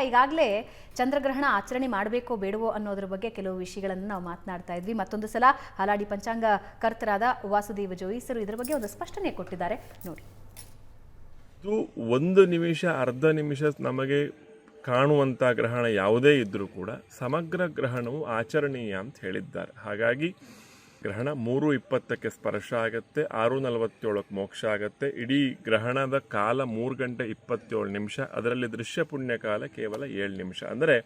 ಈಗಾಗಲೇ ಚಂದ್ರಗ್ರಹಣ ಆಚರಣೆ ಮಾಡಬೇಕೋ ಬೇಡವೋ ಅನ್ನೋದ್ರ ಬಗ್ಗೆ ಕೆಲವು ವಿಷಯಗಳನ್ನು ನಾವು ಮಾತನಾಡ್ತಾ ಇದ್ವಿ. ಮತ್ತೊಂದು ಸಲ ಹಾಲಾಡಿ ಪಂಚಾಂಗ ಕರ್ತರಾದ ವಾಸುದೇವ ಜೋಯಿಸರು ಇದರ ಬಗ್ಗೆ ಒಂದು ಸ್ಪಷ್ಟನೆ ಕೊಟ್ಟಿದ್ದಾರೆ ನೋಡಿ. ಇದು 1 ನಿಮಿಷ ಅರ್ಧ ನಿಮಿಷ ನಮಗೆ ಕಾಣುವಂಥ ಗ್ರಹಣ ಯಾವುದೇ ಇದ್ದರೂ ಕೂಡ ಸಮಗ್ರ ಗ್ರಹಣವು ಆಚರಣೀಯ ಅಂತ ಹೇಳಿದ್ದಾರೆ. ಹಾಗಾಗಿ ಗ್ರಹಣ 3:20ಕ್ಕೆ ಸ್ಪರ್ಶ ಆಗುತ್ತೆ, 6:47ಕ್ಕೆ ಮೋಕ್ಷ ಆಗುತ್ತೆ. ಇಡೀ ಗ್ರಹಣದ ಕಾಲ 3 ಗಂಟೆ 27 ನಿಮಿಷ, ಅದರಲ್ಲಿ ದೃಶ್ಯ ಪುಣ್ಯ ಕಾಲ ಕೇವಲ 7 ನಿಮಿಷ. ಅಂದರೆ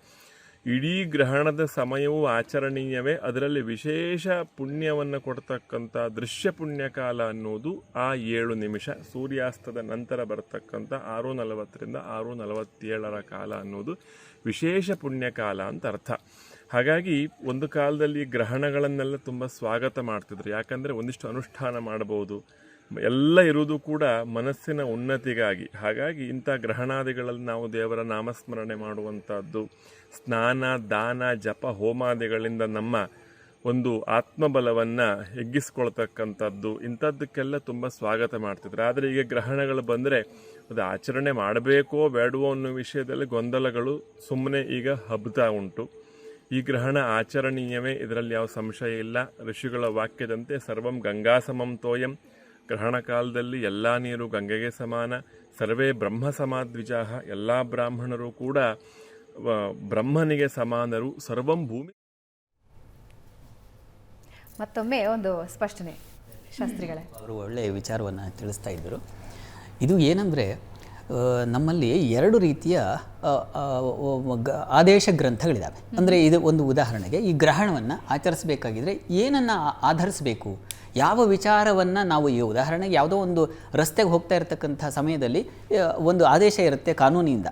ಇಡೀ ಗ್ರಹಣದ ಸಮಯವು ಆಚರಣೀಯವೇ, ಅದರಲ್ಲಿ ವಿಶೇಷ ಪುಣ್ಯವನ್ನು ಕೊಡ್ತಕ್ಕಂಥ ದೃಶ್ಯ ಪುಣ್ಯ ಕಾಲ ಅನ್ನೋದು ಆ 7 ನಿಮಿಷ. ಸೂರ್ಯಾಸ್ತದ ನಂತರ ಬರ್ತಕ್ಕಂಥ 6:40ರಿಂದ 6:47 ಕಾಲ ಅನ್ನೋದು ವಿಶೇಷ ಪುಣ್ಯಕಾಲ ಅಂತ ಅರ್ಥ. ಹಾಗಾಗಿ ಒಂದು ಕಾಲದಲ್ಲಿ ಗ್ರಹಣಗಳನ್ನೆಲ್ಲ ತುಂಬ ಸ್ವಾಗತ ಮಾಡ್ತಿದ್ರು. ಯಾಕಂದರೆ ಒಂದಿಷ್ಟು ಅನುಷ್ಠಾನ ಮಾಡಬಹುದು, ಎಲ್ಲ ಇರುವುದು ಕೂಡ ಮನಸ್ಸಿನ ಉನ್ನತಿಗಾಗಿ. ಹಾಗಾಗಿ ಇಂಥ ಗ್ರಹಣಾದಿಗಳಲ್ಲಿ ನಾವು ದೇವರ ನಾಮಸ್ಮರಣೆ ಮಾಡುವಂಥದ್ದು, ಸ್ನಾನ ದಾನ ಜಪ ಹೋಮಾದಿಗಳಿಂದ ನಮ್ಮ ಒಂದು ಆತ್ಮಬಲವನ್ನು ಹೆಗ್ಗಿಸ್ಕೊಳ್ತಕ್ಕಂಥದ್ದು, ಇಂಥದ್ದಕ್ಕೆಲ್ಲ ತುಂಬ ಸ್ವಾಗತ ಮಾಡ್ತಿದ್ರು. ಆದರೆ ಈಗ ಗ್ರಹಣಗಳು ಬಂದರೆ ಅದು ಆಚರಣೆ ಮಾಡಬೇಕೋ ಬೇಡವೋ ಅನ್ನೋ ವಿಷಯದಲ್ಲಿ ಗೊಂದಲಗಳು ಸುಮ್ಮನೆ ಈಗ ಹಬ್ತಾ ಉಂಟು. ಈ ಗ್ರಹಣ ಆಚರಣೀಯವೇ, ಇದರಲ್ಲಿ ಯಾವ ಸಂಶಯ ಇಲ್ಲ. ಋಷಿಗಳ ವಾಕ್ಯದಂತೆ ಸರ್ವಂ ಗಂಗಾ ಸಮಂ ತೋಯಂ, ಗ್ರಹಣ ಕಾಲದಲ್ಲಿ ಎಲ್ಲ ನೀರು ಗಂಗೆಗೆ ಸಮಾನ. ಸರ್ವೇ ಬ್ರಹ್ಮ ಸಮಾದ್ವಿಜಾಹ, ಎಲ್ಲ ಬ್ರಾಹ್ಮಣರು ಕೂಡ ಬ್ರಹ್ಮನಿಗೆ ಸಮಾನರು. ಸರ್ವಂ ಭೂಮಿ. ಮತ್ತೊಮ್ಮೆ ಒಂದು ಸ್ಪಷ್ಟನೆ ಶಾಸ್ತ್ರಿಗಳೇ, ಅವರು ಒಳ್ಳೆಯ ವಿಚಾರವನ್ನು ತಿಳಿಸ್ತಾ ಇದ್ದರು. ಇದು ಏನಂದರೆ ನಮ್ಮಲ್ಲಿ 2 ರೀತಿಯ ಆದೇಶ ಗ್ರಂಥಗಳಿದ್ದಾವೆ. ಅಂದರೆ ಇದು ಒಂದು ಉದಾಹರಣೆಗೆ, ಈ ಗ್ರಹಣವನ್ನು ಆಚರಿಸಬೇಕಾಗಿದ್ದರೆ ಏನನ್ನು ಆಧರಿಸಬೇಕು, ಯಾವ ವಿಚಾರವನ್ನು ನಾವು, ಈ ಉದಾಹರಣೆಗೆ ಯಾವುದೋ ಒಂದು ರಸ್ತೆಗೆ ಹೋಗ್ತಾ ಇರತಕ್ಕಂಥ ಸಮಯದಲ್ಲಿ ಒಂದು ಆದೇಶ ಇರುತ್ತೆ ಕಾನೂನಿಂದ,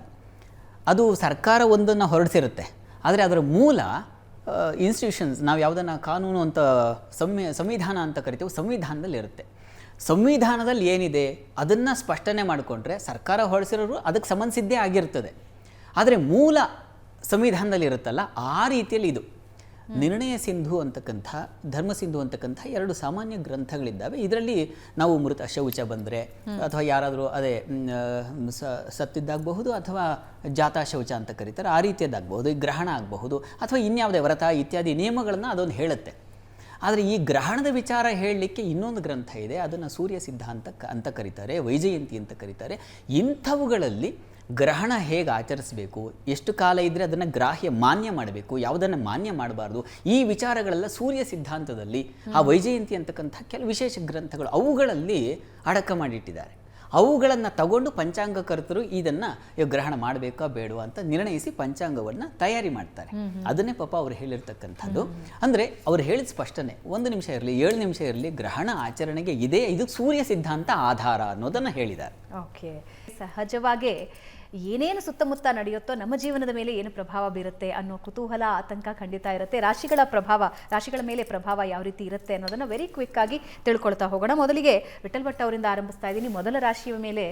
ಅದು ಸರ್ಕಾರ ಒಂದನ್ನು ಹೊರಡಿಸಿರುತ್ತೆ. ಆದರೆ ಅದರ ಮೂಲ ಇನ್ಸ್ಟಿಟ್ಯೂಷನ್ಸ್, ನಾವು ಯಾವುದನ್ನು ಕಾನೂನು ಅಂತ ಸಂವಿಧಾನ ಅಂತ ಕರಿತೀವಿ, ಸಂವಿಧಾನದಲ್ಲಿ ಇರುತ್ತೆ. ಸಂವಿಧಾನದಲ್ಲಿ ಏನಿದೆ ಅದನ್ನು ಸ್ಪಷ್ಟನೆ ಮಾಡಿಕೊಂಡ್ರೆ ಸರ್ಕಾರ ಹೊರಡಿಸಿರೋರು ಅದಕ್ಕೆ ಸಂಬಂಧಿಸಿದ್ದೇ ಆಗಿರ್ತದೆ. ಆದರೆ ಮೂಲ ಸಂವಿಧಾನದಲ್ಲಿ ಇರುತ್ತಲ್ಲ, ಆ ರೀತಿಯಲ್ಲಿ ಇದು ನಿರ್ಣಯ ಸಿಂಧು ಅಂತಕ್ಕಂಥ, ಧರ್ಮ ಸಿಂಧು ಅಂತಕ್ಕಂಥ 2 ಸಾಮಾನ್ಯ ಗ್ರಂಥಗಳಿದ್ದಾವೆ. ಇದರಲ್ಲಿ ನಾವು ಮೃತ ಶೌಚ ಬಂದರೆ, ಅಥವಾ ಯಾರಾದರೂ ಅದೇ ಸತ್ತಿದ್ದಾಗಬಹುದು, ಅಥವಾ ಜಾತಾ ಶೌಚ ಅಂತ ಕರೀತಾರೆ, ಆ ರೀತಿಯದ್ದಾಗಬಹುದು, ಗ್ರಹಣ ಆಗಬಹುದು, ಅಥವಾ ಇನ್ಯಾವುದೇ ವ್ರತ ಇತ್ಯಾದಿ ನಿಯಮಗಳನ್ನು ಅದೊಂದು ಹೇಳುತ್ತೆ. ಆದರೆ ಈ ಗ್ರಹಣದ ವಿಚಾರ ಹೇಳಲಿಕ್ಕೆ ಇನ್ನೊಂದು ಗ್ರಂಥ ಇದೆ, ಅದನ್ನು ಸೂರ್ಯ ಸಿದ್ಧಾಂತ ಅಂತ ಕರೀತಾರೆ, ವೈಜಯಂತಿ ಅಂತ ಕರೀತಾರೆ. ಇಂಥವುಗಳಲ್ಲಿ ಗ್ರಹಣ ಹೇಗೆ ಆಚರಿಸಬೇಕು, ಎಷ್ಟು ಕಾಲ ಇದ್ದರೆ ಅದನ್ನು ಗ್ರಾಹ್ಯ ಮಾನ್ಯ ಮಾಡಬೇಕು, ಯಾವುದನ್ನು ಮಾನ್ಯ ಮಾಡಬಾರ್ದು, ಈ ವಿಚಾರಗಳೆಲ್ಲ ಸೂರ್ಯ ಸಿದ್ಧಾಂತದಲ್ಲಿ, ಆ ವೈಜಯಂತಿ ಅಂತಕ್ಕಂಥ ಕೆಲವು ವಿಶೇಷ ಗ್ರಂಥಗಳು ಅವುಗಳಲ್ಲಿ ಅಡಕ ಮಾಡಿಟ್ಟಿದ್ದಾರೆ. ಅವುಗಳನ್ನು ತಗೊಂಡು ಪಂಚಾಂಗಕರ್ತರು ಇದನ್ನು ಗ್ರಹಣ ಮಾಡಬೇಕಾ ಬೇಡವಾ ಅಂತ ನಿರ್ಣಯಿಸಿ ಪಂಚಾಂಗವನ್ನು ತಯಾರಿ ಮಾಡ್ತಾರೆ. ಅದನ್ನೇ ಪಾಪ ಅವ್ರು ಹೇಳಿರ್ತಕ್ಕಂಥದ್ದು. ಅಂದರೆ ಅವ್ರು ಹೇಳಿದ ಸ್ಪಷ್ಟನೆ, 1 ನಿಮಿಷ ಇರಲಿ 7 ನಿಮಿಷ ಇರಲಿ, ಗ್ರಹಣ ಆಚರಣೆಗೆ ಇದೆ, ಇದು ಸೂರ್ಯ ಸಿದ್ಧಾಂತ ಆಧಾರ ಅನ್ನೋದನ್ನು ಹೇಳಿದ್ದಾರೆ. ಓಕೆ, ಸಹಜವಾಗಿ ಏನೇನು ಸುತ್ತಮುತ್ತ ನಡೆಯುತ್ತೋ ನಮ್ಮ ಜೀವನದ ಮೇಲೆ ಏನು ಪ್ರಭಾವ ಬೀರುತ್ತೆ ಅನ್ನೋ ಕುತೂಹಲ, ಆತಂಕ ಖಂಡಿತ ಇರುತ್ತೆ. ರಾಶಿಗಳ ಮೇಲೆ ಪ್ರಭಾವ ಯಾವ ರೀತಿ ಇರುತ್ತೆ ಅನ್ನೋದನ್ನು ವೆರಿ ಕ್ವಿಕ್ ಆಗಿ ತಿಳ್ಕೊಳ್ತಾ ಹೋಗೋಣ. ಮೊದಲಿಗೆ ವಿಠಲ್ ಭಟ್ ಅವರಿಂದ ಆರಂಭಿಸ್ತಾ ಇದ್ದೀನಿ. ಮೊದಲ ರಾಶಿಯ ಮೇಲೆ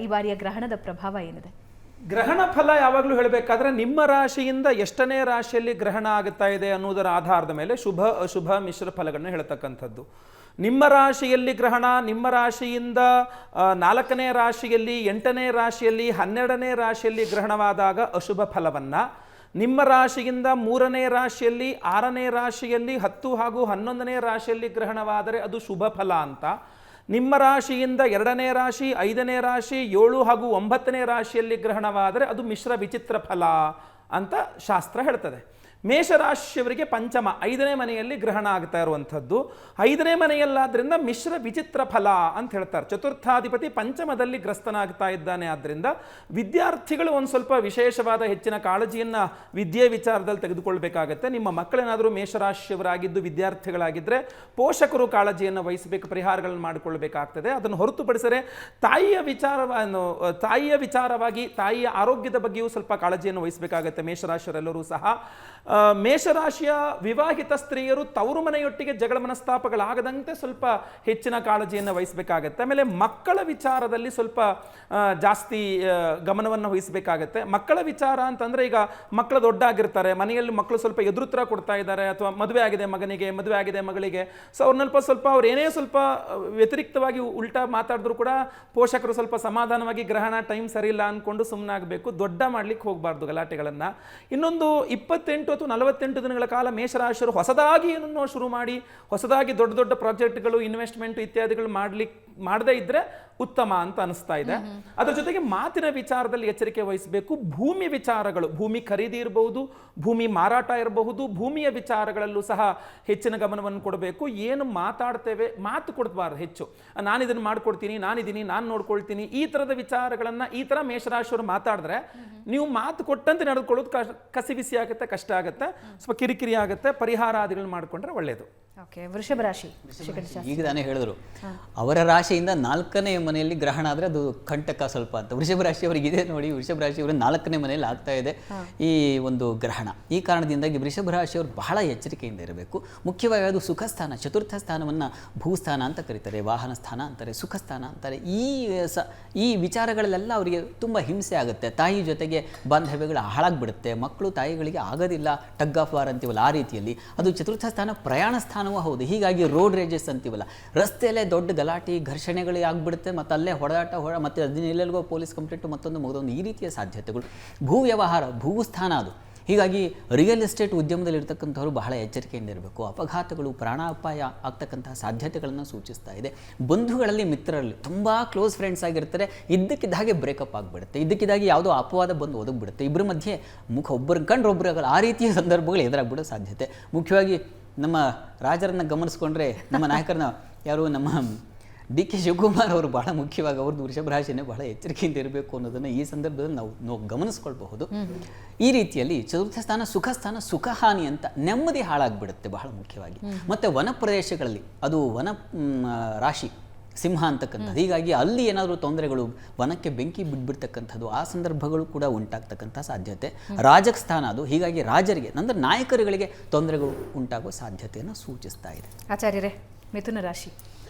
ಈ ಬಾರಿಯ ಗ್ರಹಣದ ಪ್ರಭಾವ ಏನಿದೆ? ಗ್ರಹಣ ಫಲ ಯಾವಾಗಲೂ ಹೇಳಬೇಕಾದ್ರೆ ನಿಮ್ಮ ರಾಶಿಯಿಂದ ಎಷ್ಟನೇ ರಾಶಿಯಲ್ಲಿ ಗ್ರಹಣ ಆಗುತ್ತಾ ಇದೆ ಅನ್ನೋದರ ಆಧಾರದ ಮೇಲೆ ಶುಭ ಅಶುಭ ಮಿಶ್ರ ಫಲಗಳನ್ನು ಹೇಳ್ತಕ್ಕಂಥದ್ದು. ನಿಮ್ಮ ರಾಶಿಯಲ್ಲಿ ಗ್ರಹಣ, ನಿಮ್ಮ ರಾಶಿಯಿಂದ 4ನೇ ರಾಶಿಯಲ್ಲಿ, 8ನೇ ರಾಶಿಯಲ್ಲಿ, 12ನೇ ರಾಶಿಯಲ್ಲಿ ಗ್ರಹಣವಾದಾಗ ಅಶುಭ ಫಲವನ್ನು, ನಿಮ್ಮ ರಾಶಿಯಿಂದ 3ನೇ ರಾಶಿಯಲ್ಲಿ, 6ನೇ ರಾಶಿಯಲ್ಲಿ, 10 ಹಾಗೂ 11ನೇ ರಾಶಿಯಲ್ಲಿ ಗ್ರಹಣವಾದರೆ ಅದು ಶುಭ ಫಲ ಅಂತ. ನಿಮ್ಮ ರಾಶಿಯಿಂದ 2ನೇ ರಾಶಿ, 5ನೇ ರಾಶಿ, 7 ಹಾಗೂ 9ನೇ ರಾಶಿಯಲ್ಲಿ ಗ್ರಹಣವಾದರೆ ಅದು ಮಿಶ್ರ ವಿಚಿತ್ರ ಫಲ ಅಂತ ಶಾಸ್ತ್ರ ಹೇಳ್ತದೆ. ಮೇಷರಾಶಿಯವರಿಗೆ ಪಂಚಮ 5ನೇ ಮನೆಯಲ್ಲಿ ಗ್ರಹಣ ಆಗ್ತಾ ಇರುವಂಥದ್ದು. 5ನೇ ಮನೆಯಲ್ಲಾದ್ರಿಂದ ಮಿಶ್ರ ವಿಚಿತ್ರ ಫಲ ಅಂತ ಹೇಳ್ತಾರೆ. ಚತುರ್ಥಾಧಿಪತಿ ಪಂಚಮದಲ್ಲಿ ಗ್ರಸ್ತನಾಗ್ತಾ ಇದ್ದಾನೆ. ಆದ್ದರಿಂದ ವಿದ್ಯಾರ್ಥಿಗಳು ಒಂದು ಸ್ವಲ್ಪ ವಿಶೇಷವಾದ ಹೆಚ್ಚಿನ ಕಾಳಜಿಯನ್ನು ವಿದ್ಯೆ ವಿಚಾರದಲ್ಲಿ ತೆಗೆದುಕೊಳ್ಬೇಕಾಗತ್ತೆ. ನಿಮ್ಮ ಮಕ್ಕಳೇನಾದರೂ ಮೇಷರಾಶಿಯವರಾಗಿದ್ದು ವಿದ್ಯಾರ್ಥಿಗಳಾಗಿದ್ದರೆ ಪೋಷಕರು ಕಾಳಜಿಯನ್ನು ವಹಿಸಬೇಕು, ಪರಿಹಾರಗಳನ್ನು ಮಾಡಿಕೊಳ್ಬೇಕಾಗ್ತದೆ. ಅದನ್ನು ಹೊರತುಪಡಿಸಿದರೆ ತಾಯಿಯ ವಿಚಾರವಾಗಿ ತಾಯಿಯ ಆರೋಗ್ಯದ ಬಗ್ಗೆಯೂ ಸ್ವಲ್ಪ ಕಾಳಜಿಯನ್ನು ವಹಿಸಬೇಕಾಗತ್ತೆ ಮೇಷರಾಶಿಯವರೆಲ್ಲರೂ ಸಹ. ಮೇಷರಾಶಿಯ ವಿವಾಹಿತ ಸ್ತ್ರೀಯರು ತವರು ಮನೆಯೊಟ್ಟಿಗೆ ಜಗಳ ಮನಸ್ತಾಪಗಳಾಗದಂತೆ ಸ್ವಲ್ಪ ಹೆಚ್ಚಿನ ಕಾಳಜಿಯನ್ನು ವಹಿಸಬೇಕಾಗತ್ತೆ. ಆಮೇಲೆ ಮಕ್ಕಳ ವಿಚಾರದಲ್ಲಿ ಸ್ವಲ್ಪ ಜಾಸ್ತಿ ಗಮನವನ್ನು ವಹಿಸಬೇಕಾಗತ್ತೆ. ಮಕ್ಕಳ ವಿಚಾರ ಅಂತಂದರೆ, ಈಗ ಮಕ್ಕಳು ದೊಡ್ಡಾಗಿರ್ತಾರೆ, ಮನೆಯಲ್ಲಿ ಮಕ್ಕಳು ಸ್ವಲ್ಪ ಎದುರುತ್ತರ ಕೊಡ್ತಾ ಇದ್ದಾರೆ, ಅಥವಾ ಮದುವೆ ಆಗಿದೆ ಮಗನಿಗೆ, ಮದುವೆ ಆಗಿದೆ ಮಗಳಿಗೆ, ಸೊ ಅವ್ರನ್ನ ಸ್ವಲ್ಪ ಅವ್ರು ಏನೇ ಸ್ವಲ್ಪ ವ್ಯತಿರಿಕ್ತವಾಗಿ ಉಲ್ಟಾ ಮಾತಾಡಿದ್ರು ಕೂಡ ಪೋಷಕರು ಸ್ವಲ್ಪ ಸಮಾಧಾನವಾಗಿ ಗ್ರಹಣ ಟೈಮ್ ಸರಿ ಇಲ್ಲ ಅಂದ್ಕೊಂಡು ಸುಮ್ಮನಾಗಬೇಕು, ದೊಡ್ಡ ಮಾಡ್ಲಿಕ್ಕೆ ಹೋಗಬಾರ್ದು ಗಲಾಟೆಗಳನ್ನು. ಇನ್ನೊಂದು 28 ಅಥವಾ 48 ದಿನಗಳ ಕಾಲ ಮೇಷರಾಶಿಯರು ಹೊಸದಾಗಿ ಏನನ್ನೋ ಶುರು ಮಾಡಿ ಹೊಸದಾಗಿ ದೊಡ್ಡ ದೊಡ್ಡ ಪ್ರಾಜೆಕ್ಟ್ಗಳು, ಇನ್ವೆಸ್ಟ್ಮೆಂಟ್ ಇತ್ಯಾದಿಗಳು ಮಾಡದೇ ಇದ್ರೆ ಉತ್ತಮ ಅಂತ ಅನಿಸ್ತಾ ಇದೆ. ಅದರ ಜೊತೆಗೆ ಮಾತಿನ ವಿಚಾರದಲ್ಲಿ ಎಚ್ಚರಿಕೆ ವಹಿಸಬೇಕು. ಭೂಮಿ ವಿಚಾರಗಳು, ಭೂಮಿ ಖರೀದಿ ಇರಬಹುದು, ಭೂಮಿ ಮಾರಾಟ ಇರಬಹುದು, ಭೂಮಿಯ ವಿಚಾರಗಳಲ್ಲೂ ಸಹ ಹೆಚ್ಚಿನ ಗಮನವನ್ನು ಕೊಡಬೇಕು. ಏನು ಮಾತಾಡ್ತೇವೆ, ಮಾತು ಕೊಡಬಾರ್ದು ಹೆಚ್ಚು. ನಾನು ಇದನ್ನು ಮಾಡ್ಕೊಡ್ತೀನಿ, ನಾನಿದ್ದೀನಿ, ನಾನು ನೋಡ್ಕೊಳ್ತೀನಿ, ಈ ಥರದ ವಿಚಾರಗಳನ್ನು ಈ ಥರ ಮೇಷರಾಶಿಯವರು ಮಾತಾಡಿದ್ರೆ ನೀವು ಮಾತು ಕೊಟ್ಟಂತೆ ನಡೆದುಕೊಳ್ಳೋದು ಕಸಿಬಿಸಿ ಆಗುತ್ತೆ, ಕಷ್ಟ ಆಗುತ್ತೆ, ಸ್ವಲ್ಪ ಕಿರಿಕಿರಿ ಆಗುತ್ತೆ. ಪರಿಹಾರಾದಿಗಳು ಮಾಡಿಕೊಂಡ್ರೆ ಒಳ್ಳೆಯದು. ಓಕೆ, ವೃಷಭ ರಾಶಿ. ಈಗ ತಾನೇ ಹೇಳಿದ್ರು ಅವರ ರಾಶಿಯಿಂದ 4ನೇ ಮನೆಯಲ್ಲಿ ಗ್ರಹಣ ಆದರೆ ಅದು ಕಂಟಕ ಸ್ವಲ್ಪ ಅಂತ. ವೃಷಭ ರಾಶಿಯವರಿಗೆ ಇದೆ ನೋಡಿ, ವೃಷಭ ರಾಶಿಯವರ 4ನೇ ಮನೆಯಲ್ಲಿ ಆಗ್ತಾ ಇದೆ ಈ ಒಂದು ಗ್ರಹಣ. ಈ ಕಾರಣದಿಂದಾಗಿ ವೃಷಭ ರಾಶಿಯವರು ಬಹಳ ಎಚ್ಚರಿಕೆಯಿಂದ ಇರಬೇಕು. ಮುಖ್ಯವಾಗಿ ಅದು ಸುಖ ಸ್ಥಾನ, ಚತುರ್ಥ ಸ್ಥಾನವನ್ನು ಭೂಸ್ಥಾನ ಅಂತ ಕರೀತಾರೆ, ವಾಹನ ಸ್ಥಾನ ಅಂತಾರೆ, ಸುಖ ಸ್ಥಾನ ಅಂತಾರೆ. ಈ ವಿಚಾರಗಳಲ್ಲೆಲ್ಲ ಅವರಿಗೆ ತುಂಬ ಹಿಂಸೆ ಆಗುತ್ತೆ. ತಾಯಿ ಜೊತೆಗೆ ಬಾಂಧವ್ಯಗಳು ಹಾಳಾಗ್ಬಿಡುತ್ತೆ, ಮಕ್ಕಳು ತಾಯಿಗಳಿಗೆ ಆಗೋದಿಲ್ಲ, ಟಗ್ ಆಫ್ ವಾರ್ ಅಂತೀವಲ್ಲ ಆ ರೀತಿಯಲ್ಲಿ. ಅದು ಚತುರ್ಥ ಸ್ಥಾನ ಪ್ರಯಾಣ ಸ್ಥಾನವೂ ಹೌದು. ಹೀಗಾಗಿ ರೋಡ್ ರೇಜಸ್ ಅಂತೀವಲ್ಲ, ರಸ್ತೆಯಲ್ಲೇ ದೊಡ್ಡ ಗಲಾಟೆ ಘರ್ಷಣೆಗಳು ಆಗ್ಬಿಡುತ್ತೆ, ಮತ್ತು ಅಲ್ಲೇ ಹೊಡೆದಾಟ ಮತ್ತು ಅದನ್ನೆಲ್ಲರಿಗೂ ಪೊಲೀಸ್ ಕಂಪ್ಲೇಂಟ್ ಮತ್ತೊಂದು ಈ ರೀತಿಯ ಸಾಧ್ಯತೆಗಳು. ಭೂ ವ್ಯವಹಾರ, ಭೂಸ್ಥಾನ ಅದು. ಹೀಗಾಗಿ ರಿಯಲ್ ಎಸ್ಟೇಟ್ ಉದ್ಯಮದಲ್ಲಿ ಇರ್ತಕ್ಕಂಥವ್ರು ಬಹಳ ಎಚ್ಚರಿಕೆಯಿಂದ ಇರಬೇಕು. ಅಪಘಾತಗಳು, ಪ್ರಾಣಾಪಾಯ ಆಗ್ತಕ್ಕಂತಹ ಸಾಧ್ಯತೆಗಳನ್ನು ಸೂಚಿಸ್ತಾ ಇದೆ. ಬಂಧುಗಳಲ್ಲಿ, ಮಿತ್ರರಲ್ಲಿ ತುಂಬ ಕ್ಲೋಸ್ ಫ್ರೆಂಡ್ಸ್ ಆಗಿರ್ತಾರೆ, ಇದ್ದಕ್ಕಿದ್ದ ಹಾಗೆ ಬ್ರೇಕಪ್ ಆಗಿಬಿಡುತ್ತೆ, ಇದ್ದಕ್ಕಿದ್ದಾಗಿ ಯಾವುದೋ ಅಪವಾದ ಬಂದು ಒದಗಿಬಿಡುತ್ತೆ, ಇಬ್ಬರ ಮಧ್ಯೆ ಒಬ್ಬರು ಕಂಡ್ರೆ ಒಬ್ಬರಾಗಲ್ಲ, ಆ ರೀತಿಯ ಸಂದರ್ಭಗಳು ಎದುರಾಗ್ಬಿಡೋ ಸಾಧ್ಯತೆ. ಮುಖ್ಯವಾಗಿ ನಮ್ಮ ರಾಜರನ್ನು ಗಮನಿಸ್ಕೊಂಡ್ರೆ, ನಮ್ಮ ನಾಯಕರನ್ನ ಯಾರು ನಮ್ಮ ಡಿ.ಕೆ. ಶಿವಕುಮಾರ್ ಅವರು ಬಹಳ ಮುಖ್ಯವಾಗಿ ಅವ್ರದ್ದು ವೃಷಭ ರಾಶಿನೇ ಬಹಳ ಎಚ್ಚರಿಕೆಯಿಂದ ಇರಬೇಕು ಅನ್ನೋದನ್ನು ಈ ಸಂದರ್ಭದಲ್ಲಿ ನಾವು ಗಮನಿಸ್ಕೊಳ್ಬಹುದು. ಈ ರೀತಿಯಲ್ಲಿ ಚತುರ್ಥ ಸ್ಥಾನ ಸುಖ ಸ್ಥಾನ, ಸುಖಹಾನಿ ಅಂತ ನೆಮ್ಮದಿ ಹಾಳಾಗ್ಬಿಡುತ್ತೆ ಬಹಳ ಮುಖ್ಯವಾಗಿ. ಮತ್ತು ವನ ಪ್ರದೇಶಗಳಲ್ಲಿ, ಅದು ವನ ರಾಶಿ ಸಿಂಹ ಅಂತಕ್ಕಂಥದ್ದು, ಹೀಗಾಗಿ ಅಲ್ಲಿ ಏನಾದರೂ ತೊಂದರೆಗಳು, ವನಕ್ಕೆ ಬೆಂಕಿ ಬಿಡ್ಬಿಡ್ತಕ್ಕಂಥದ್ದು, ಆ ಸಂದರ್ಭಗಳು ಕೂಡ ಉಂಟಾಗ್ತಕ್ಕಂಥ ಸಾಧ್ಯತೆ. ರಾಜಸ್ಥಾನ ಅದು, ಹೀಗಾಗಿ ರಾಜರಿಗೆ ಅಂದರೆ ನಾಯಕರುಗಳಿಗೆ ತೊಂದರೆಗಳು ಉಂಟಾಗುವ ಸಾಧ್ಯತೆಯನ್ನು ಸೂಚಿಸ್ತಾ ಇದೆ. ಆಚಾರ್ಯರೇ, ಮಿಥುನ ರಾಶಿ.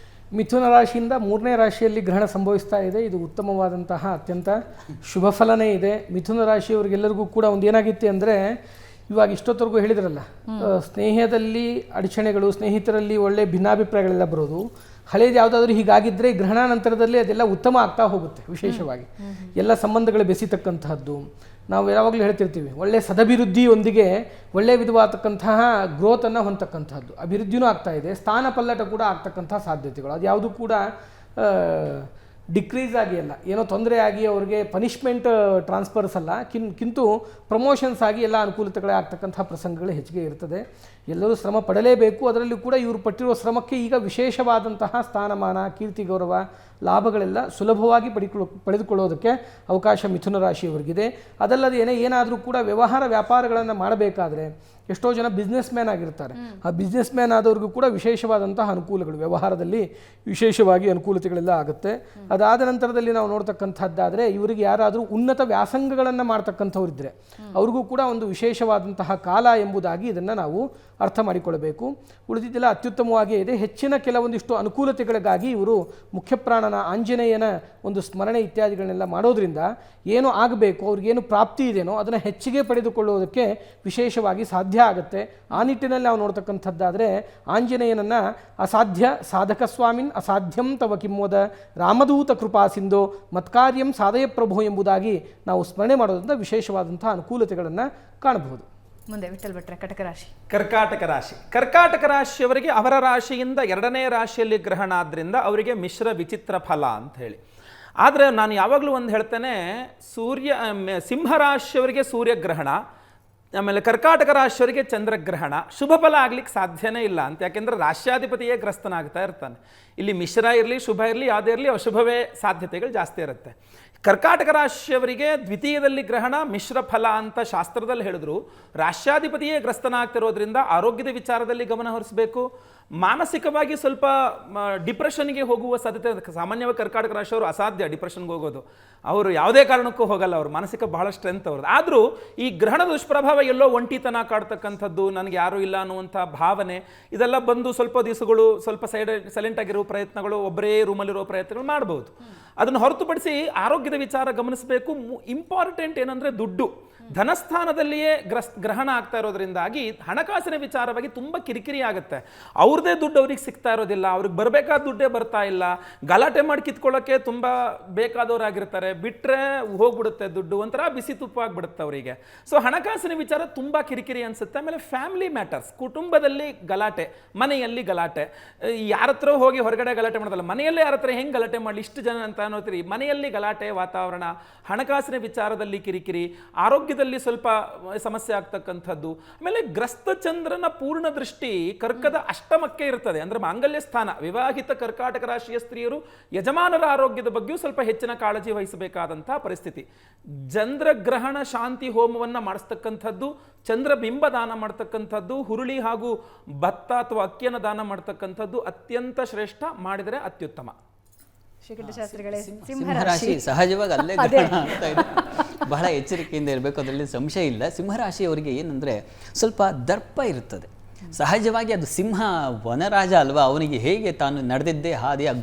ಮಿಥುನ ರಾಶಿಯಿಂದ 3ನೇ ರಾಶಿಯಲ್ಲಿ ಗ್ರಹಣ ಸಂಭವಿಸ್ತಾ ಇದೆ. ಇದು ಉತ್ತಮವಾದಂತಹ ಅತ್ಯಂತ ಶುಭ ಫಲನೇ ಇದೆ. ಮಿಥುನ ರಾಶಿಯವರಿಗೆಲ್ಲರಿಗೂ ಕೂಡ ಒಂದು ಏನಾಗಿತ್ತು ಅಂದರೆ, ಇವಾಗ ಇಷ್ಟೊತ್ತವರೆಗೂ ಹೇಳಿದ್ರಲ್ಲ, ಸ್ನೇಹದಲ್ಲಿ ಅಡಚಣೆಗಳು, ಸ್ನೇಹಿತರಲ್ಲಿ ಒಳ್ಳೆ ಭಿನ್ನಾಭಿಪ್ರಾಯಗಳೆಲ್ಲ ಬರೋದು, ಹಳೇದು ಯಾವುದಾದ್ರೂ ಹೀಗಾಗಿದ್ದರೆ ಗ್ರಹಣ ನಂತರದಲ್ಲಿ ಅದೆಲ್ಲ ಉತ್ತಮ ಆಗ್ತಾ ಹೋಗುತ್ತೆ. ವಿಶೇಷವಾಗಿ ಎಲ್ಲ ಸಂಬಂಧಗಳು ಬೆಸೀತಕ್ಕಂತಹದ್ದು. ನಾವು ಯಾವಾಗಲೂ ಹೇಳ್ತಿರ್ತೀವಿ, ಒಳ್ಳೆಯ ಸದಭಿವೃದ್ಧಿಯೊಂದಿಗೆ ಒಳ್ಳೆಯ ವಿಧವಾದಕ್ಕಂತಹ ಗ್ರೋತನ್ನು ಹೊಂದತಕ್ಕಂಥದ್ದು, ಅಭಿವೃದ್ಧಿಯೂ ಆಗ್ತಾ ಇದೆ, ಸ್ಥಾನ ಪಲ್ಲಟ ಕೂಡ ಆಗ್ತಕ್ಕಂಥ ಸಾಧ್ಯತೆಗಳು. ಅದು ಯಾವುದು ಕೂಡ ಡಿಕ್ರೀಸ್ ಆಗಿ ಅಲ್ಲ, ಏನೋ ತೊಂದರೆ ಆಗಿ ಅವ್ರಿಗೆ ಪನಿಷ್ಮೆಂಟ್ ಟ್ರಾನ್ಸ್ಫರ್ಸ್ ಅಲ್ಲ, ಕಿಂತು ಪ್ರಮೋಷನ್ಸ್ ಆಗಿ ಎಲ್ಲ ಅನುಕೂಲತೆಗಳೇ ಆಗ್ತಕ್ಕಂಥ ಪ್ರಸಂಗಗಳು ಹೆಚ್ಚಿಗೆ ಇರ್ತದೆ. ಎಲ್ಲರೂ ಶ್ರಮ ಪಡಲೇಬೇಕು. ಅದರಲ್ಲಿ ಕೂಡ ಇವರು ಪಟ್ಟಿರುವ ಶ್ರಮಕ್ಕೆ ಈಗ ವಿಶೇಷವಾದಂತಹ ಸ್ಥಾನಮಾನ, ಕೀರ್ತಿ, ಗೌರವ, ಲಾಭಗಳೆಲ್ಲ ಸುಲಭವಾಗಿ ಪಡೆದುಕೊಳ್ಳೋದಕ್ಕೆ ಅವಕಾಶ ಮಿಥುನ ರಾಶಿಯವರಿಗಿದೆ. ಅದಲ್ಲದೆ ಏನಾದರೂ ಕೂಡ ವ್ಯವಹಾರ ವ್ಯಾಪಾರಗಳನ್ನು ಮಾಡಬೇಕಾದ್ರೆ, ಎಷ್ಟೋ ಜನ ಬಿಸ್ನೆಸ್ ಮ್ಯಾನ್ ಆಗಿರ್ತಾರೆ, ಆ ಬಿಸ್ನೆಸ್ ಮ್ಯಾನ್ ಆದವ್ರಿಗೂ ಕೂಡ ವಿಶೇಷವಾದಂತಹ ಅನುಕೂಲಗಳು, ವ್ಯವಹಾರದಲ್ಲಿ ವಿಶೇಷವಾಗಿ ಅನುಕೂಲತೆಗಳೆಲ್ಲ ಆಗುತ್ತೆ. ಅದಾದ ನಂತರದಲ್ಲಿ ನಾವು ನೋಡ್ತಕ್ಕಂಥದ್ದಾದರೆ, ಇವರಿಗೆ ಯಾರಾದರೂ ಉನ್ನತ ವ್ಯಾಸಂಗಗಳನ್ನು ಮಾಡ್ತಕ್ಕಂಥವ್ರು ಇದ್ದರೆ ಅವ್ರಿಗೂ ಕೂಡ ಒಂದು ವಿಶೇಷವಾದಂತಹ ಕಾಲ ಎಂಬುದಾಗಿ ಇದನ್ನು ನಾವು ಅರ್ಥ ಮಾಡಿಕೊಳ್ಳಬೇಕು. ಉಳಿದಿದ್ದೆಲ್ಲ ಅತ್ಯುತ್ತಮವಾಗಿಯೇ ಇದೆ. ಹೆಚ್ಚಿನ ಕೆಲವೊಂದಿಷ್ಟು ಅನುಕೂಲತೆಗಳಿಗಾಗಿ ಇವರು ಮುಖ್ಯಪ್ರಾಣನ ಆಂಜನೇಯನ ಒಂದು ಸ್ಮರಣೆ ಇತ್ಯಾದಿಗಳನ್ನೆಲ್ಲ ಮಾಡೋದ್ರಿಂದ ಏನು ಆಗಬೇಕು, ಅವ್ರಿಗೇನು ಪ್ರಾಪ್ತಿ ಇದೆಯೋ ಅದನ್ನು ಹೆಚ್ಚಿಗೆ ಪಡೆದುಕೊಳ್ಳೋದಕ್ಕೆ ವಿಶೇಷವಾಗಿ ಸಾಧ್ಯ ಆಗುತ್ತೆ. ಆ ನಿಟ್ಟಿನಲ್ಲಿ ನಾವು ನೋಡ್ತಕ್ಕಂಥದ್ದಾದರೆ, ಆಂಜನೇಯನನ್ನು ಅಸಾಧ್ಯ ಸಾಧಕ ಸ್ವಾಮಿನ್ ಅಸಾಧ್ಯಂ ತವ ಕಿಮ್ಮೋದ ರಾಮದೂತ ಕೃಪಾ ಸಿಂಧೋ ಮತ್ಕಾರ್ಯಂ ಸಾಧಯ ಪ್ರಭು ಎಂಬುದಾಗಿ ನಾವು ಸ್ಮರಣೆ ಮಾಡೋದ್ರಿಂದ ವಿಶೇಷವಾದಂಥ ಅನುಕೂಲತೆಗಳನ್ನು ಕಾಣಬಹುದು. ಮುಂದೆ ವಿಠಲ್ ಭಟ್ರೆ, ಕಟಕ ರಾಶಿ. ಕರ್ಕಾಟಕ ರಾಶಿಯವರಿಗೆ ಅವರ ರಾಶಿಯಿಂದ 2ನೇ ರಾಶಿಯಲ್ಲಿ ಗ್ರಹಣ ಆದ್ದರಿಂದ ಅವರಿಗೆ ಮಿಶ್ರ ವಿಚಿತ್ರ ಫಲ ಅಂತ ಹೇಳಿ. ಆದರೆ ನಾನು ಯಾವಾಗಲೂ ಒಂದು ಹೇಳ್ತೇನೆ, ಸಿಂಹರಾಶಿಯವರಿಗೆ ಸೂರ್ಯಗ್ರಹಣ, ಆಮೇಲೆ ಕರ್ಕಾಟಕ ರಾಶಿಯವರಿಗೆ ಚಂದ್ರಗ್ರಹಣ ಶುಭ ಫಲ ಆಗ್ಲಿಕ್ಕೆ ಸಾಧ್ಯನೇ ಇಲ್ಲ ಅಂತ. ಯಾಕೆಂದರೆ ರಾಶ್ಯಾಧಿಪತಿಯೇ ಗ್ರಸ್ತನಾಗ್ತಾ ಇರ್ತಾನೆ. ಇಲ್ಲಿ ಮಿಶ್ರ ಇರಲಿ, ಶುಭ ಇರಲಿ, ಯಾವುದೇ ಇರಲಿ, ಅಶುಭವೇ ಸಾಧ್ಯತೆಗಳು ಜಾಸ್ತಿ ಇರುತ್ತೆ. ಕರ್ಕಾಟಕ ರಾಶಿಯವರಿಗೆ ದ್ವಿತೀಯದಲ್ಲಿ ಗ್ರಹಣ ಮಿಶ್ರ ಫಲ ಅಂತ ಶಾಸ್ತ್ರದಲ್ಲಿ ಹೇಳಿದ್ರು. ರಾಶ್ಯಾಧಿಪತಿಯೇ ಗ್ರಸ್ತನಾಗ್ತಿರೋದ್ರಿಂದ ಆರೋಗ್ಯದ ವಿಚಾರದಲ್ಲಿ ಗಮನ ಹರಿಸಬೇಕು. ಮಾನಸಿಕವಾಗಿ ಸ್ವಲ್ಪ ಡಿಪ್ರೆಷನ್ಗೆ ಹೋಗುವ ಸಾಧ್ಯತೆ. ಸಾಮಾನ್ಯವಾಗಿ ಕರ್ಕಾಟಕ ರಾಶಿಯವರು ಅಸಾಧ್ಯ ಡಿಪ್ರೆಷನ್ಗೆ ಹೋಗೋದು, ಅವರು ಯಾವುದೇ ಕಾರಣಕ್ಕೂ ಹೋಗಲ್ಲ, ಅವರು ಮಾನಸಿಕ ಬಹಳ ಸ್ಟ್ರೆಂತ್ ಅವ್ರದ್ದು. ಆದರೂ ಈ ಗ್ರಹಣ ದುಷ್ಪ್ರಭಾವ ಎಲ್ಲೋ ಒಂಟಿತನ ಕಾಡ್ತಕ್ಕಂಥದ್ದು, ನನಗೆ ಯಾರೂ ಇಲ್ಲ ಅನ್ನುವಂಥ ಭಾವನೆ, ಇದೆಲ್ಲ ಬಂದು ಸ್ವಲ್ಪ ದಿವಸಗಳು ಸ್ವಲ್ಪ ಸೈಲೆಂಟ್ ಆಗಿರೋ ಪ್ರಯತ್ನಗಳು, ಒಬ್ಬರೇ ರೂಮಲ್ಲಿರೋ ಪ್ರಯತ್ನಗಳು ಮಾಡ್ಬೋದು. ಅದನ್ನು ಹೊರತುಪಡಿಸಿ ಆರೋಗ್ಯದ ವಿಚಾರ ಗಮನಿಸಬೇಕು. ಇಂಪಾರ್ಟೆಂಟ್ ಏನಂದರೆ ದುಡ್ಡು, ಧನಸ್ಥಾನದಲ್ಲಿಯೇ ಗ್ರಹಣ ಆಗ್ತಾ ಇರೋದ್ರಿಂದಾಗಿ ಹಣಕಾಸಿನ ವಿಚಾರವಾಗಿ ತುಂಬ ಕಿರಿಕಿರಿ ಆಗುತ್ತೆ. ಅವ್ರದ್ದೇ ದುಡ್ಡು ಅವ್ರಿಗೆ ಸಿಗ್ತಾ ಇರೋದಿಲ್ಲ, ಅವ್ರಿಗೆ ಬರಬೇಕಾದ ದುಡ್ಡೇ ಬರ್ತಾ ಇಲ್ಲ, ಗಲಾಟೆ ಮಾಡಿ ಕಿತ್ಕೊಳ್ಳೋಕ್ಕೆ ತುಂಬ ಬೇಕಾದವರಾಗಿರ್ತಾರೆ, ಬಿಟ್ಟರೆ ಹೋಗ್ಬಿಡುತ್ತೆ ದುಡ್ಡು, ಒಂಥರ ಬಿಸಿ ತುಪ್ಪ ಆಗಿಬಿಡುತ್ತೆ ಅವರಿಗೆ. ಸೊ ಹಣಕಾಸಿನ ವಿಚಾರ ತುಂಬ ಕಿರಿಕಿರಿ ಅನಿಸುತ್ತೆ. ಆಮೇಲೆ ಫ್ಯಾಮಿಲಿ ಮ್ಯಾಟರ್ಸ್, ಕುಟುಂಬದಲ್ಲಿ ಗಲಾಟೆ, ಮನೆಯಲ್ಲಿ ಗಲಾಟೆ, ಯಾರ ಹತ್ರ ಹೋಗಿ ಹೊರಗಡೆ ಗಲಾಟೆ ಮಾಡೋದಲ್ಲ, ಮನೆಯಲ್ಲೇ ಯಾರ ಹತ್ರ ಹೆಂಗೆ ಗಲಾಟೆ ಮಾಡಲಿ ಇಷ್ಟು ಜನ ಅಂತ ಅನ್ನೋತ್ರಿ, ಮನೆಯಲ್ಲಿ ಗಲಾಟೆ ವಾತಾವರಣ, ಹಣಕಾಸಿನ ವಿಚಾರದಲ್ಲಿ ಕಿರಿಕಿರಿ, ಆರೋಗ್ಯದಲ್ಲಿ ಸ್ವಲ್ಪ ಸಮಸ್ಯೆ ಆಗ್ತಕ್ಕಂಥದ್ದು. ಆಮೇಲೆ ಗ್ರಸ್ತ ಚಂದ್ರನ ಪೂರ್ಣ ದೃಷ್ಟಿ ಕರ್ಕದ ಅಷ್ಟಮಕ್ಕೆ ಇರ್ತದೆ, ಅಂದ್ರೆ ಮಾಂಗಲ್ಯ ಸ್ಥಾನ. ವಿವಾಹಿತ ಕರ್ಕಾಟಕ ರಾಶಿಯ ಸ್ತ್ರೀಯರು ಯಜಮಾನರ ಆರೋಗ್ಯದ ಬಗ್ಗೆಯೂ ಸ್ವಲ್ಪ ಹೆಚ್ಚಿನ ಕಾಳಜಿ ವಹಿಸಬೇಕಾದಂತಹ ಪರಿಸ್ಥಿತಿ. ಚಂದ್ರಗ್ರಹಣ ಶಾಂತಿ ಹೋಮವನ್ನು ಮಾಡಿಸ್ತಕ್ಕಂಥದ್ದು, ಚಂದ್ರಬಿಂಬ ದಾನ ಮಾಡ್ತಕ್ಕಂಥದ್ದು, ಹುರುಳಿ ಹಾಗೂ ಭತ್ತ ಅಥವಾ ಅಕ್ಕಿಯನ್ನು ದಾನ ಮಾಡ್ತಕ್ಕಂಥದ್ದು ಅತ್ಯಂತ ಶ್ರೇಷ್ಠ, ಮಾಡಿದರೆ ಅತ್ಯುತ್ತಮ. ಶ್ರೀಕಂಠ ಶಾಸ್ತ್ರಿಗಳೇ, ಸಿಂಹರಾಶಿ ಸಹಜವಾಗಿ ಅಲ್ಲೇ ಗ್ರಹಣ ಆಗ್ತಾ ಇದೆ, ಬಹಳ ಎಚ್ಚರಿಕೆಯಿಂದ ಇರಬೇಕು, ಅದರಲ್ಲಿ ಸಂಶಯ ಇಲ್ಲ. ಸಿಂಹರಾಶಿಯವರಿಗೆ ಏನಂದರೆ ಸ್ವಲ್ಪ ದರ್ಪ ಇರ್ತದೆ ಸಹಜವಾಗಿ. ಅದು ಸಿಂಹ ವನರಾಜ ಅಲ್ವಾ, ಅವನಿಗೆ ಹೇಗೆ ತಾನು ನಡೆದಿದ್ದೇ ಹಾದಿ, ಆ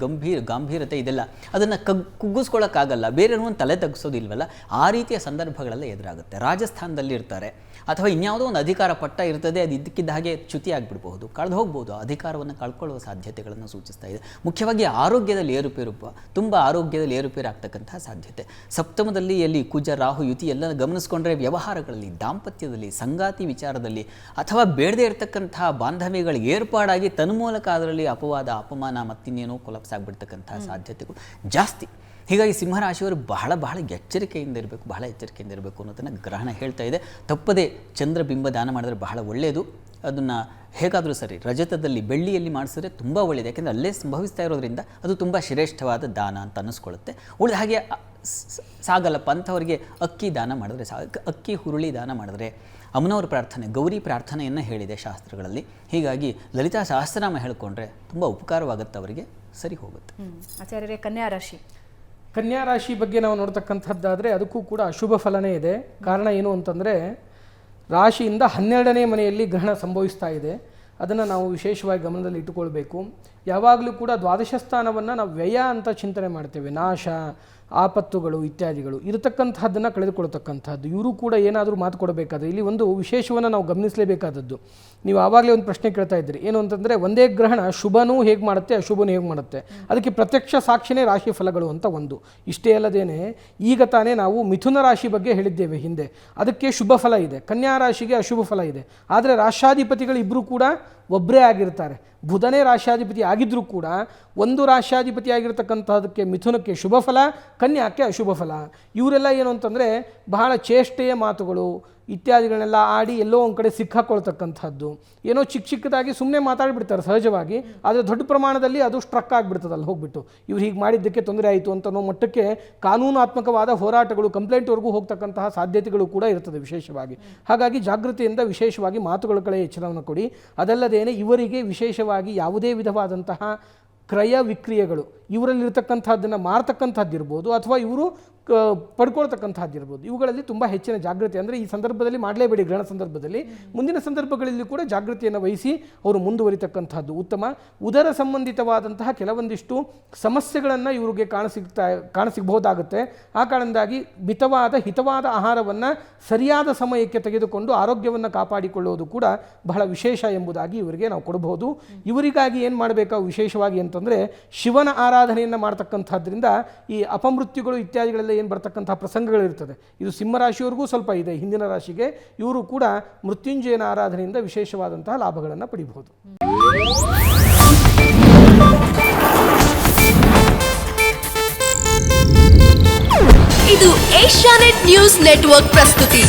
ಗಾಂಭೀರತೆ ಇದೆಲ್ಲ ಅದನ್ನು ಕುಗ್ಗಿಸ್ಕೊಳ್ಳೋಕ್ಕಾಗಲ್ಲ, ಬೇರೆಯವ್ರನ್ನ ತಲೆ ತಗ್ಗಿಸೋದಿಲ್ವಲ್ಲ, ಆ ರೀತಿಯ ಸಂದರ್ಭಗಳೆಲ್ಲ ಎದುರಾಗುತ್ತೆ. ರಾಜಸ್ಥಾನದಲ್ಲಿ ಇರ್ತಾರೆ ಅಥವಾ ಇನ್ಯಾವುದೋ ಒಂದು ಅಧಿಕಾರ ಪಟ್ಟ ಇರ್ತದೆ, ಅದು ಇದ್ದಕ್ಕಿದ್ದ ಹಾಗೆ ಚ್ಯುತಿ ಆಗಿಬಿಡ್ಬಹುದು, ಕಳೆದು ಹೋಗ್ಬೋದು, ಅಧಿಕಾರವನ್ನು ಕಳ್ಕೊಳ್ಳುವ ಸಾಧ್ಯತೆಗಳನ್ನು ಸೂಚಿಸ್ತಾ ಇದೆ. ಮುಖ್ಯವಾಗಿ ಆರೋಗ್ಯದಲ್ಲಿ ಏರುಪೇರು, ತುಂಬ ಆರೋಗ್ಯದಲ್ಲಿ ಏರುಪೇರು ಆಗ್ತಕ್ಕಂತಹ ಸಾಧ್ಯತೆ. ಸಪ್ತಮದಲ್ಲಿ ಎಲ್ಲಿ ಕುಜ ರಾಹು ಯುತಿ ಎಲ್ಲ ಗಮನಿಸ್ಕೊಂಡ್ರೆ ವ್ಯವಹಾರಗಳಲ್ಲಿ, ದಾಂಪತ್ಯದಲ್ಲಿ, ಸಂಗಾತಿ ವಿಚಾರದಲ್ಲಿ ಅಥವಾ ಬೇಡದೇ ಇರತಕ್ಕಂತಹ ಬಾಂಧವ್ಯಗಳಿಗೆ ಏರ್ಪಾಡಾಗಿ ತನ್ಮೂಲಕ ಅದರಲ್ಲಿ ಅಪವಾದ, ಅಪಮಾನ ಮತ್ತಿನ್ನೇನೋ ಕೊಲಾಪ್ಸ್ ಆಗಿಬಿಡ್ತಕ್ಕಂತಹ ಸಾಧ್ಯತೆಗಳು ಜಾಸ್ತಿ. ಹೀಗಾಗಿ ಸಿಂಹರಾಶಿಯವರು ಬಹಳ ಎಚ್ಚರಿಕೆಯಿಂದ ಇರಬೇಕು, ಬಹಳ ಎಚ್ಚರಿಕೆಯಿಂದ ಇರಬೇಕು ಅನ್ನೋದನ್ನು ಗ್ರಹಣ ಹೇಳ್ತಾ ಇದೆ. ತಪ್ಪದೇ ಚಂದ್ರಬಿಂಬ ದಾನ ಮಾಡಿದ್ರೆ ಬಹಳ ಒಳ್ಳೆಯದು. ಅದನ್ನು ಹೇಗಾದರೂ ಸರಿ ರಜತದಲ್ಲಿ, ಬೆಳ್ಳಿಯಲ್ಲಿ ಮಾಡಿಸಿದ್ರೆ ತುಂಬ ಒಳ್ಳೆಯದು, ಯಾಕೆಂದರೆ ಅಲ್ಲೇ ಸಂಭವಿಸ್ತಾ ಇರೋದ್ರಿಂದ ಅದು ತುಂಬ ಶ್ರೇಷ್ಠವಾದ ದಾನ ಅಂತ ಅನ್ನಿಸ್ಕೊಳ್ಳುತ್ತೆ. ಉಳಿದ ಹಾಗೆ ಸಾಗಲ್ಲಪ್ಪ ಅಂಥವರಿಗೆ ಅಕ್ಕಿ ದಾನ ಮಾಡಿದ್ರೆ, ಅಕ್ಕಿ ಹುರುಳಿ ದಾನ ಮಾಡಿದ್ರೆ, ಅಮ್ಮನವ್ರ ಪ್ರಾರ್ಥನೆ, ಗೌರಿ ಪ್ರಾರ್ಥನೆಯನ್ನು ಹೇಳಿದೆ ಶಾಸ್ತ್ರಗಳಲ್ಲಿ. ಹೀಗಾಗಿ ಲಲಿತಾ ಸಹಸ್ರನಾಮ ಹೇಳಿಕೊಂಡ್ರೆ ತುಂಬ ಉಪಕಾರವಾಗುತ್ತೆ, ಅವರಿಗೆ ಸರಿ ಹೋಗುತ್ತೆ. ಆಚಾರ್ಯರೇ, ಕನ್ಯಾ ರಾಶಿ. ಕನ್ಯಾ ರಾಶಿ ಬಗ್ಗೆ ನಾವು ನೋಡ್ತಕ್ಕಂಥದ್ದಾದರೆ ಅದಕ್ಕೂ ಕೂಡ ಅಶುಭ ಫಲನೇ ಇದೆ. ಕಾರಣ ಏನು ಅಂತಂದರೆ ರಾಶಿಯಿಂದ 12ನೇ ಮನೆಯಲ್ಲಿ ಗ್ರಹಣ ಸಂಭವಿಸ್ತಾ ಇದೆ. ಅದನ್ನು ನಾವು ವಿಶೇಷವಾಗಿ ಗಮನದಲ್ಲಿ ಇಟ್ಟುಕೊಳ್ಬೇಕು. ಯಾವಾಗಲೂ ಕೂಡ ದ್ವಾದಶ ಸ್ಥಾನವನ್ನು ನಾವು ವ್ಯಯ ಅಂತ ಚಿಂತನೆ ಮಾಡ್ತೇವೆ, ನಾಶ, ಆಪತ್ತುಗಳು ಇತ್ಯಾದಿಗಳು ಇರತಕ್ಕಂಥದ್ದನ್ನು ಕಳೆದುಕೊಳ್ತಕ್ಕಂಥದ್ದು. ಇವರು ಕೂಡ ಏನಾದರೂ ಮಾತು ಕೊಡಬೇಕಾದ್ರೆ ಇಲ್ಲಿ ಒಂದು ವಿಶೇಷವನ್ನು ನಾವು ಗಮನಿಸಲೇಬೇಕಾದದ್ದು. ನೀವು ಆವಾಗಲೇ ಒಂದು ಪ್ರಶ್ನೆ ಕೇಳ್ತಾ ಇದ್ರಿ, ಏನು ಅಂತಂದರೆ ಒಂದೇ ಗ್ರಹಣ ಶುಭನೂ ಹೇಗೆ ಮಾಡುತ್ತೆ, ಅಶುಭನೂ ಹೇಗೆ ಮಾಡುತ್ತೆ, ಅದಕ್ಕೆ ಪ್ರತ್ಯಕ್ಷ ಸಾಕ್ಷಿನೇ ರಾಶಿ ಫಲಗಳು ಅಂತ ಒಂದು. ಇಷ್ಟೇ ಅಲ್ಲದೇನೆ ಈಗ ತಾನೇ ನಾವು ಮಿಥುನ ರಾಶಿ ಬಗ್ಗೆ ಹೇಳಿದ್ದೇವೆ ಹಿಂದೆ, ಅದಕ್ಕೆ ಶುಭ ಫಲ ಇದೆ, ಕನ್ಯಾ ರಾಶಿಗೆ ಅಶುಭ ಫಲ ಇದೆ. ಆದರೆ ರಾಶ್ಯಾಧಿಪತಿಗಳು ಇಬ್ಬರು ಕೂಡ ಒಬ್ಬರೇ ಆಗಿರ್ತಾರೆ. ಬುಧನೇ ರಾಶ್ಯಾಧಿಪತಿ ಆಗಿದ್ದರೂ ಕೂಡ ಒಂದು ರಾಶ್ಯಾಧಿಪತಿ ಆಗಿರ್ತಕ್ಕಂಥದಕ್ಕೆ ಮಿಥುನಕ್ಕೆ ಶುಭ ಫಲ, ಕನ್ಯಾಕ್ಕೆ ಅಶುಭ ಫಲ. ಇವರೆಲ್ಲ ಏನು ಅಂತಂದರೆ ಬಹಳ ಚೇಷ್ಟೆಯ ಮಾತುಗಳು ಇತ್ಯಾದಿಗಳನ್ನೆಲ್ಲ ಆಡಿ ಎಲ್ಲೋ ಒಂದು ಕಡೆ ಸಿಕ್ಕಾಕೊಳ್ತಕ್ಕಂಥದ್ದು, ಏನೋ ಚಿಕ್ಕದಾಗಿ ಸುಮ್ಮನೆ ಮಾತಾಡಿಬಿಡ್ತಾರೆ ಸಹಜವಾಗಿ, ಆದರೆ ದೊಡ್ಡ ಪ್ರಮಾಣದಲ್ಲಿ ಅದು ಸ್ಟ್ರಕ್ ಆಗಿಬಿಡ್ತದಲ್ಲ ಹೋಗ್ಬಿಟ್ಟು, ಇವ್ರು ಹೀಗೆ ಮಾಡಿದ್ದಕ್ಕೆ ತೊಂದರೆ ಆಯಿತು ಅಂತ ಅನ್ನೋ ಮಟ್ಟಕ್ಕೆ ಕಾನೂನಾತ್ಮಕವಾದ ಹೋರಾಟಗಳು, ಕಂಪ್ಲೇಂಟ್ವರೆಗೂ ಹೋಗ್ತಕ್ಕಂತಹ ಸಾಧ್ಯತೆಗಳು ಕೂಡ ಇರ್ತದೆ ವಿಶೇಷವಾಗಿ. ಹಾಗಾಗಿ ಜಾಗೃತಿಯಿಂದ ವಿಶೇಷವಾಗಿ ಮಾತುಗಳ ಕಡೆ ಎಚ್ಚರವನ್ನು ಕೊಡಿ. ಅದಲ್ಲದೇನೆ ಇವರಿಗೆ ವಿಶೇಷವಾಗಿ ಯಾವುದೇ ವಿಧವಾದಂತಹ ಕ್ರಯ ವಿಕ್ರಿಯೆಗಳು, ಇವರಲ್ಲಿರ್ತಕ್ಕಂಥದ್ದನ್ನು ಮಾರ್ತಕ್ಕಂಥದ್ದಿರ್ಬೋದು ಅಥವಾ ಇವರು ಪಡ್ಕೊಳ್ತಕ್ಕಂಥದ್ದಿರ್ಬೋದು, ಇವುಗಳಲ್ಲಿ ತುಂಬ ಹೆಚ್ಚಿನ ಜಾಗೃತಿ, ಅಂದರೆ ಈ ಸಂದರ್ಭದಲ್ಲಿ ಮಾಡಲೇಬೇಡಿ. ಗ್ರಹಣ ಸಂದರ್ಭದಲ್ಲಿ ಮುಂದಿನ ಸಂದರ್ಭಗಳಲ್ಲಿ ಕೂಡ ಜಾಗೃತಿಯನ್ನು ವಹಿಸಿ ಅವರು ಮುಂದುವರಿತಕ್ಕಂಥದ್ದು ಉತ್ತಮ. ಉದರ ಸಂಬಂಧಿತವಾದಂತಹ ಕೆಲವೊಂದಿಷ್ಟು ಸಮಸ್ಯೆಗಳನ್ನು ಇವರಿಗೆ ಕಾಣಸಿಗಬಹುದಾಗುತ್ತೆ. ಆ ಕಾರಣದಿಂದಾಗಿ ಹಿತವಾದ ಆಹಾರವನ್ನು ಸರಿಯಾದ ಸಮಯಕ್ಕೆ ತೆಗೆದುಕೊಂಡು ಆರೋಗ್ಯವನ್ನು ಕಾಪಾಡಿಕೊಳ್ಳುವುದು ಕೂಡ ಬಹಳ ವಿಶೇಷ ಎಂಬುದಾಗಿ ಇವರಿಗೆ ನಾವು ಕೊಡಬಹುದು. ಇವರಿಗಾಗಿ ಏನು ಮಾಡಬೇಕು ವಿಶೇಷವಾಗಿ ಅಂತಂದರೆ ಶಿವನ ಆರಾಧನೆಯನ್ನು ಮಾಡ್ತಕ್ಕಂಥದ್ರಿಂದ ಈ ಅಪಮೃತ್ಯುಗಳು ಇತ್ಯಾದಿಗಳೆಲ್ಲ ಏನು ಬರ್ತಕ್ಕಂಥ ಪ್ರಸಂಗಗಳಿರ್ತದೆ. ಇದು ಸಿಂಹರಾಶಿಯವರಿಗೂ ಸ್ವಲ್ಪ ಇದೆ. ಹಿಂದಿನ ರಾಶಿಗೆ ಇವರು ಕೂಡ ಮೃತ್ಯುಂಜಯನ ಆರಾಧನೆಯಿಂದ ವಿಶೇಷವಾದಂತಹ ಲಾಭಗಳನ್ನು ಪಡಿಬಹುದು. ಇದು ಏಷ್ಯಾನೆಟ್ ನ್ಯೂಸ್ ನೆಟ್ವರ್ಕ್ ಪ್ರಸ್ತುತಿ.